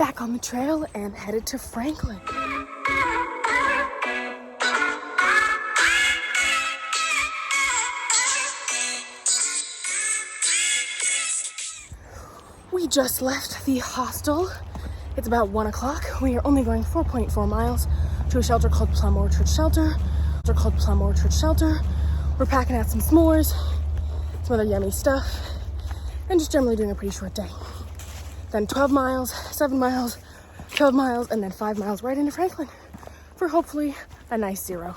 back on the trail and headed to Franklin. We just left the hostel. It's about 1 o'clock. We are only going 4.4 miles to a shelter called Plum Orchard Shelter. We're packing out some s'mores, some other yummy stuff, and just generally doing a pretty short day. Then 12 miles, 7 miles, 12 miles, and then 5 miles right into Franklin for hopefully a nice 0.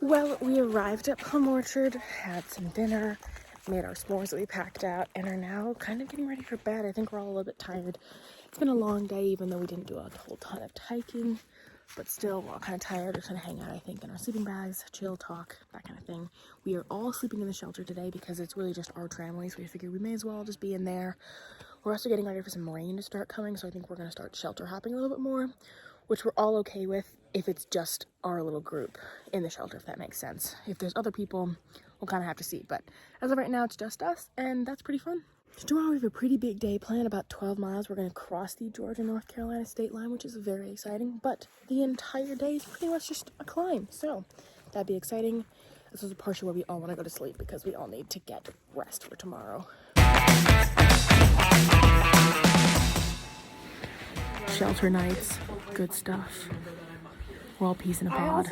Well, we arrived at Plum Orchard, had some dinner, made our s'mores that we packed out, and are now kind of getting ready for bed. I think we're all a little bit tired. It's been a long day, even though we didn't do a whole ton of hiking, but still, we're all kind of tired. We're trying to hang out, I think, in our sleeping bags, chill, talk, that kind of thing. We are all sleeping in the shelter today because it's really just our tramily, so we figured we may as well just be in there. We're also getting ready for some rain to start coming, so I think we're going to start shelter hopping a little bit more, which we're all okay with if it's just our little group in the shelter, if that makes sense. If there's other people, we'll kind of have to see, but as of right now, it's just us, and that's pretty fun. Tomorrow we have a pretty big day planned, about 12 miles. We're going to cross the Georgia-North Carolina state line, which is very exciting, but the entire day is pretty much just a climb, so that'd be exciting. This is a partial where we all want to go to sleep because we all need to get rest for tomorrow. Shelter nights, good stuff. We're all peace in a pod.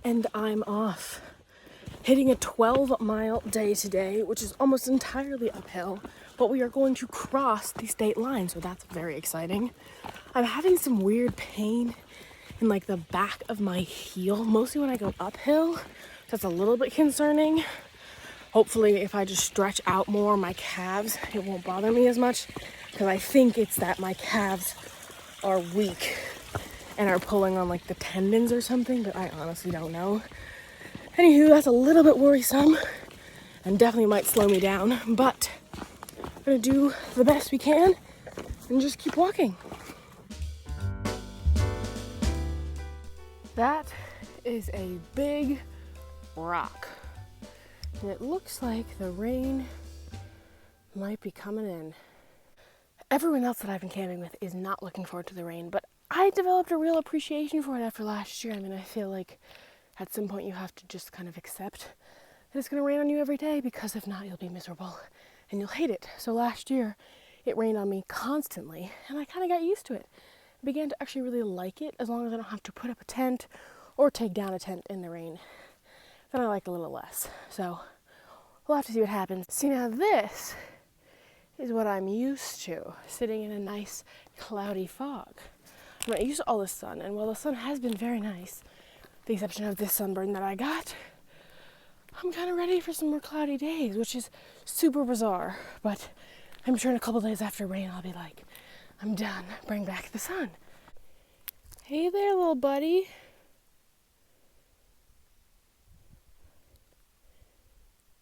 And I'm off. Hitting a 12-mile day today, which is almost entirely uphill, but we are going to cross the state line, so that's very exciting. I'm having some weird pain in like the back of my heel, mostly when I go uphill. That's a little bit concerning. Hopefully if I just stretch out more my calves, it won't bother me as much, because I think it's that my calves are weak and are pulling on like the tendons or something, but I honestly don't know. Anywho, that's a little bit worrisome and definitely might slow me down, but I'm gonna do the best we can and just keep walking. That is a big rock, and it looks like the rain might be coming in. Everyone else that I've been camping with is not looking forward to the rain, but I developed a real appreciation for it after last year. I mean, I feel like at some point you have to just kind of accept that it's going to rain on you every day, because if not, you'll be miserable and you'll hate it. So last year it rained on me constantly, and I kind of got used to it. I began to actually really like it, as long as I don't have to put up a tent or take down a tent in the rain. Then I like it a little less. So we'll have to see what happens. See, now this is what I'm used to, sitting in a nice cloudy fog. I'm not used to all the sun, and while the sun has been very nice, with the exception of this sunburn that I got, I'm kind of ready for some more cloudy days, which is super bizarre. But I'm sure in a couple days after rain, I'll be like, I'm done. Bring back the sun. Hey there, little buddy.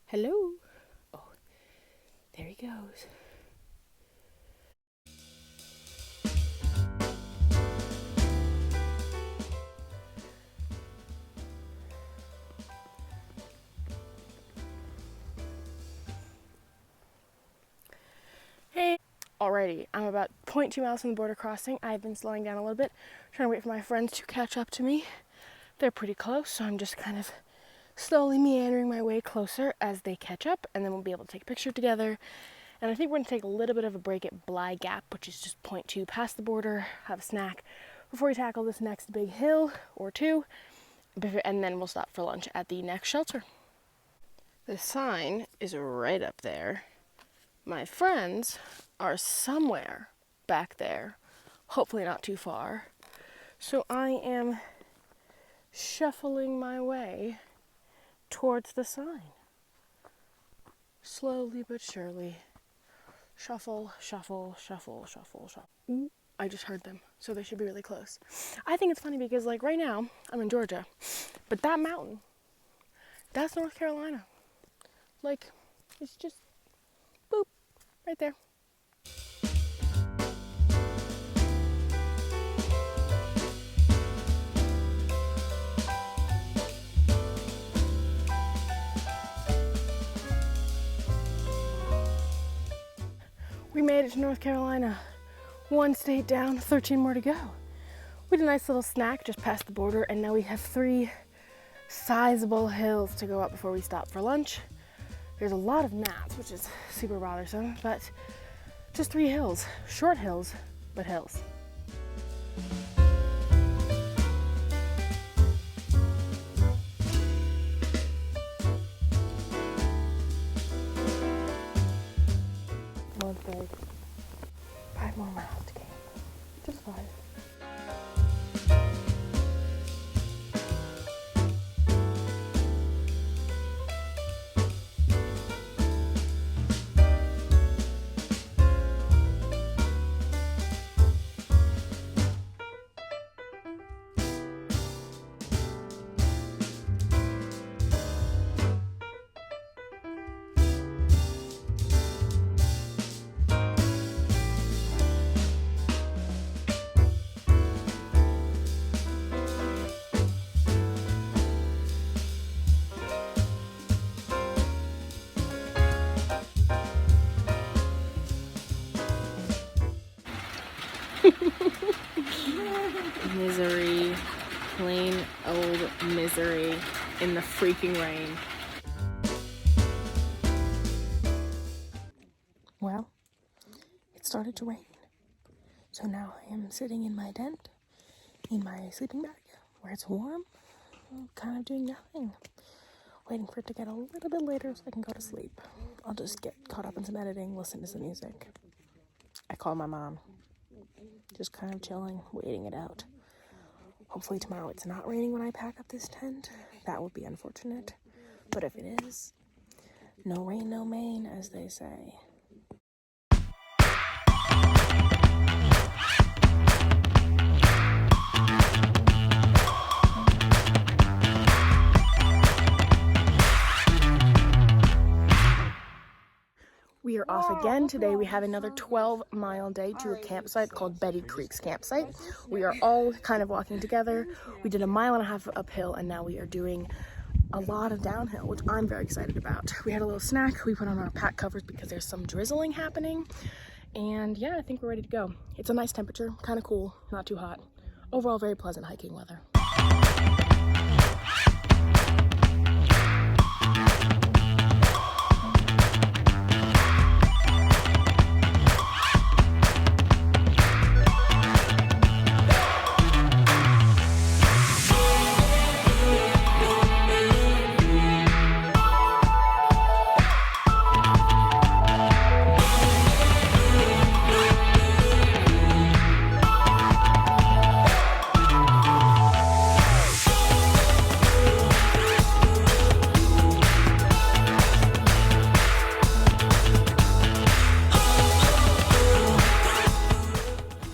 Hello. Oh, there he goes. Hey. Alrighty, I'm about 0.2 miles from the border crossing. I've been slowing down a little bit, trying to wait for my friends to catch up to me. They're pretty close, so I'm just kind of slowly meandering my way closer as they catch up, and then we'll be able to take a picture together. And I think we're going to take a little bit of a break at Bly Gap, which is just 0.2 past the border, have a snack before we tackle this next big hill or two, and then we'll stop for lunch at the next shelter. The sign is right up there. My friends are somewhere back there, hopefully not too far. So I am shuffling my way towards the sign. Slowly but surely. Shuffle, shuffle, shuffle, shuffle, shuffle. Ooh, I just heard them, so they should be really close. I think it's funny because, like, right now, I'm in Georgia, but that mountain, that's North Carolina. Like, it's just, boop, right there. We made it to North Carolina. 1 state down, 13 more to go. We had a nice little snack just past the border, and now we have 3 sizable hills to go up before we stop for lunch. There's a lot of gnats, which is super bothersome, but just 3 hills. Short hills, but hills. One's big. 5 more miles to camp. Just 5. Misery, plain old misery in the freaking rain. Well, it started to rain. So now I am sitting in my tent, in my sleeping bag, where it's warm, kind of doing nothing. Waiting for it to get a little bit later so I can go to sleep. I'll just get caught up in some editing, listen to some music. I call my mom. Just kind of chilling, waiting it out. Hopefully tomorrow it's not raining when I pack up this tent. That would be unfortunate. But if it is, no rain, no Maine, as they say. We are off again. Today we have another 12-mile day to a campsite called Betty Creek's campsite. We are all kind of walking together. We did a 1.5 miles uphill, and now we are doing a lot of downhill, which I'm very excited about. We had a little snack. We put on our pack covers because there's some drizzling happening. And yeah, I think we're ready to go. It's a nice temperature, kind of cool, not too hot. Overall, very pleasant hiking weather.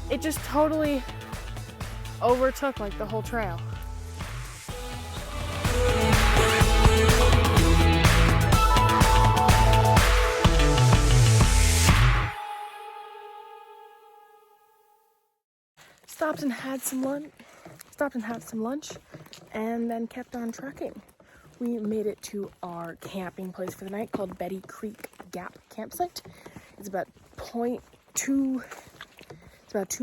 It just totally overtook like the whole trail. Stopped and had some lunch and then kept on trekking. We made it to our camping place for the night called Betty Creek Gap campsite. It's about 2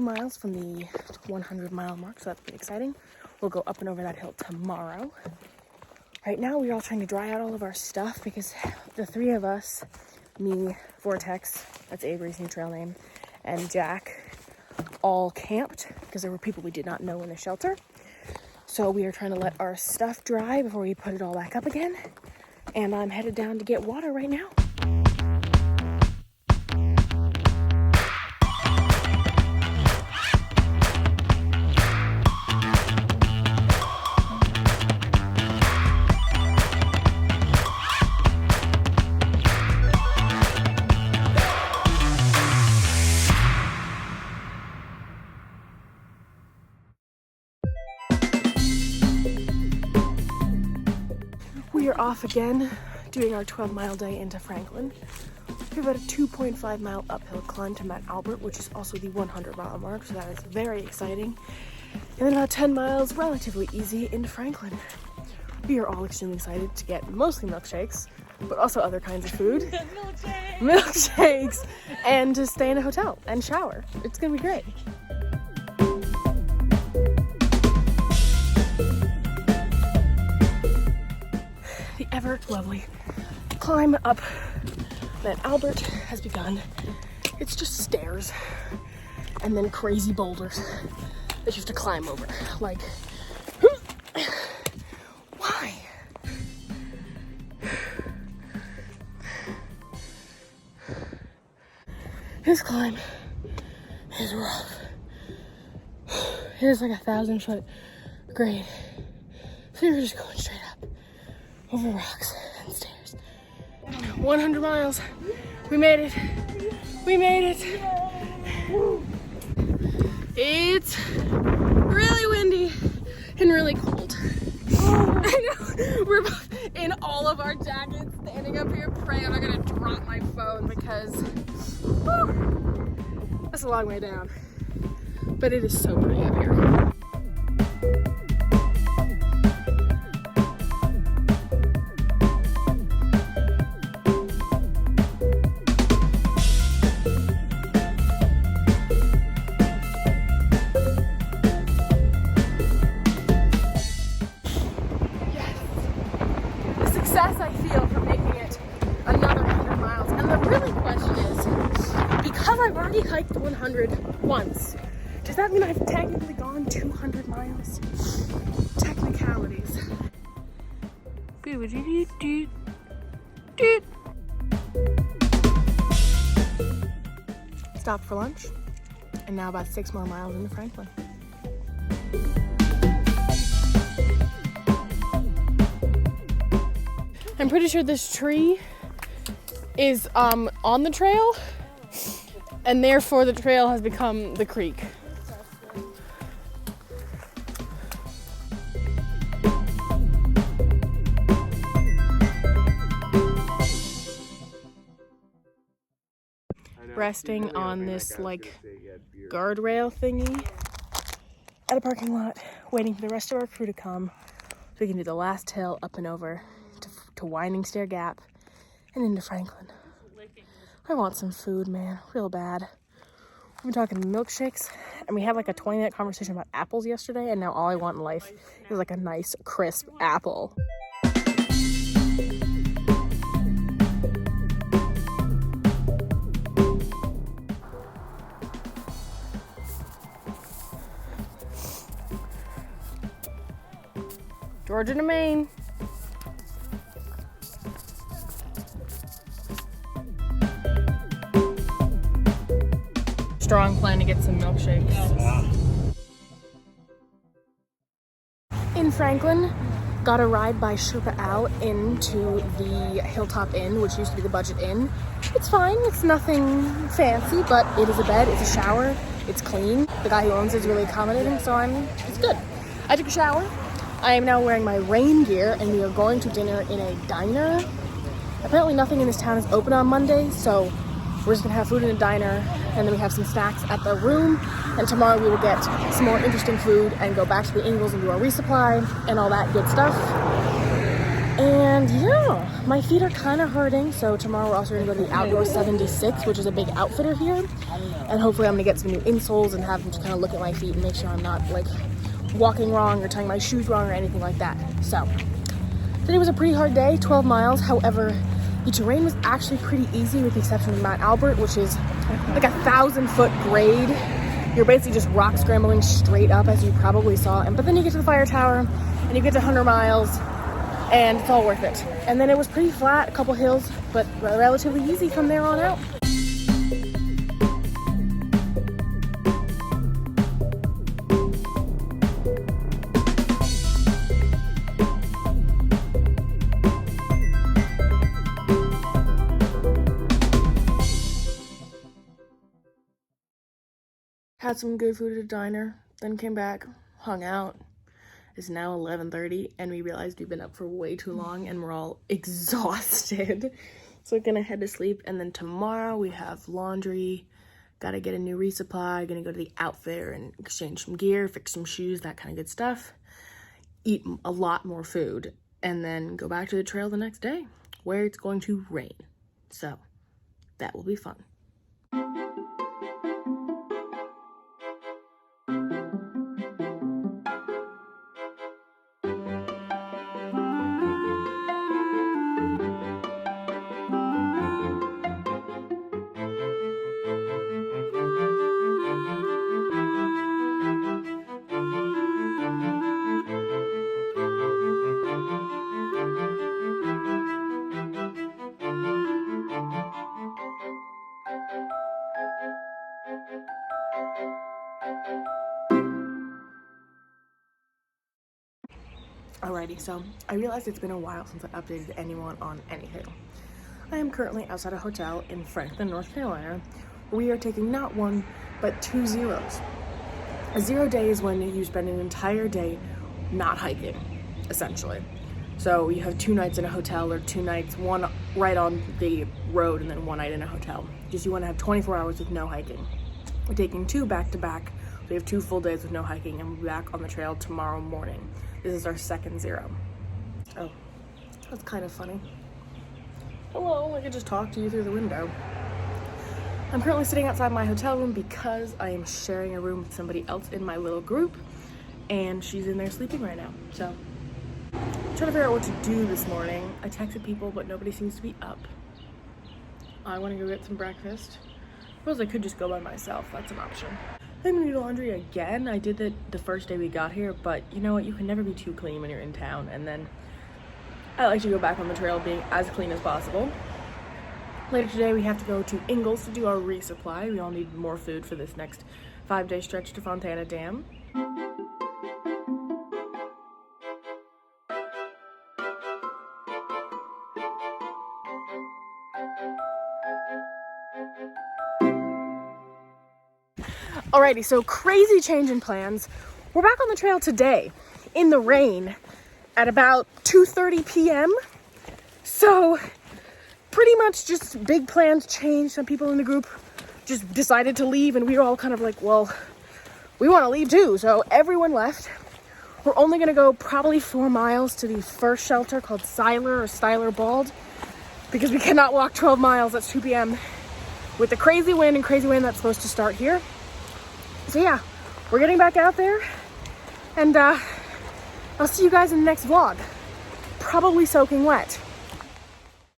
miles from the 100-mile mark, so that's pretty exciting. We'll go up and over that hill tomorrow. Right now, we're all trying to dry out all of our stuff because the 3 of us, me, Vortex, that's Avry's new trail name, and Jack, all camped because there were people we did not know in the shelter. So we are trying to let our stuff dry before we put it all back up again. and I'm headed down to get water right now. We are off again, doing our 12-mile day into Franklin. We have about a 2.5-mile uphill climb to Mount Albert, which is also the 100-mile mark, so that is very exciting. And then about 10 miles, relatively easy, into Franklin. We are all extremely excited to get mostly milkshakes, but also other kinds of food. Milkshakes! And to stay in a hotel and shower. It's gonna be great. The ever lovely climb up Mount Albert has begun. It's just stairs and then crazy boulders that you have to climb over. Like, why? This climb is rough. Here's like 1,000-foot grade. So you're just going straight up over rocks and stairs. 100 miles. We made it. We made it. It's really windy and really cold. I know. We're both in all of our jackets, standing up here praying I'm not gonna drop my phone because that's a long way down. But it is so pretty up here. I feel for making it another 100 miles. And the really question is, because I've already hiked the 100 once, does that mean I've technically gone 200 miles? Technicalities. Stopped for lunch, and now about 6 more miles into Franklin. I'm pretty sure this tree is on the trail, and therefore the trail has become the creek. Resting on this like guardrail thingy at a parking lot, waiting for the rest of our crew to come so we can do the last hill up and over to Winding Stair Gap and into Franklin. I want some food, man, real bad. We've been talking milkshakes, and we had like a 20-minute conversation about apples yesterday, and now all I want in life is like a nice, crisp apple. Georgia to Maine. Strong plan to get some milkshakes. In Franklin, got a ride by Sherpa Al into the Hilltop Inn, which used to be the Budget Inn. It's fine, it's nothing fancy, but it is a bed, it's a shower, it's clean. The guy who owns it is really accommodating, so it's good. I took a shower. I am now wearing my rain gear, and we are going to dinner in a diner. Apparently nothing in this town is open on Monday, so we're just gonna have food in a diner, and then we have some snacks at the room, and tomorrow we will get some more interesting food and go back to the Ingalls and do our resupply and all that good stuff. And yeah, my feet are kind of hurting, so tomorrow we're also gonna go to the Outdoor 76, which is a big outfitter here, and hopefully I'm gonna get some new insoles and have them just kind of look at my feet and make sure I'm not like walking wrong or tying my shoes wrong or anything like that. So today was a pretty hard day, 12 miles. However, the terrain was actually pretty easy with the exception of Mount Albert, which is like 1,000-foot grade. You're basically just rock scrambling straight up, as you probably saw. But then you get to the fire tower and you get to 100 miles and it's all worth it. And then it was pretty flat, a couple hills, but relatively easy from there on out. Had some good food at a diner, then came back, hung out. It's now 11:30 and we realized we've been up for way too long and we're all exhausted. So we're gonna head to sleep, and then tomorrow we have laundry, gotta get a new resupply, gonna go to the outfitter and exchange some gear, fix some shoes, that kind of good stuff. Eat a lot more food, and then go back to the trail the next day where it's going to rain. So that will be fun. Alrighty, so I realized it's been a while since I updated anyone on anything. I am currently outside a hotel in Franklin, North Carolina, where we are taking not one, but 2 zeros. A 0 day is when you spend an entire day not hiking, essentially. So you have 2 nights in a hotel, or 2 nights, one right on the road and then 1 night in a hotel. Because you want to have 24 hours with no hiking. We're taking 2 back to back. We have 2 full days with no hiking, and we'll be back on the trail tomorrow morning. This is our second 0. Oh, that's kind of funny. Hello, I could just talk to you through the window. I'm currently sitting outside my hotel room because I am sharing a room with somebody else in my little group, and she's in there sleeping right now. So, I'm trying to figure out what to do this morning. I texted people, but nobody seems to be up. I want to go get some breakfast. I suppose I could just go by myself. That's an option. I'm gonna do laundry again. I did it the first day we got here, but you know what? You can never be too clean when you're in town, and then I like to go back on the trail being as clean as possible. Later today, we have to go to Ingalls to do our resupply. We all need more food for this next 5-day stretch to Fontana Dam. Alrighty, so crazy change in plans. We're back on the trail today in the rain at about 2:30 p.m. So pretty much just big plans changed. Some people in the group just decided to leave, and we were all kind of like, well, we want to leave too. So everyone left. We're only going to go probably 4 miles to the first shelter called Styler Bald, because we cannot walk 12 miles at 2 p.m. with the crazy wind that's supposed to start here. So yeah, we're getting back out there, and I'll see you guys in the next vlog. Probably soaking wet.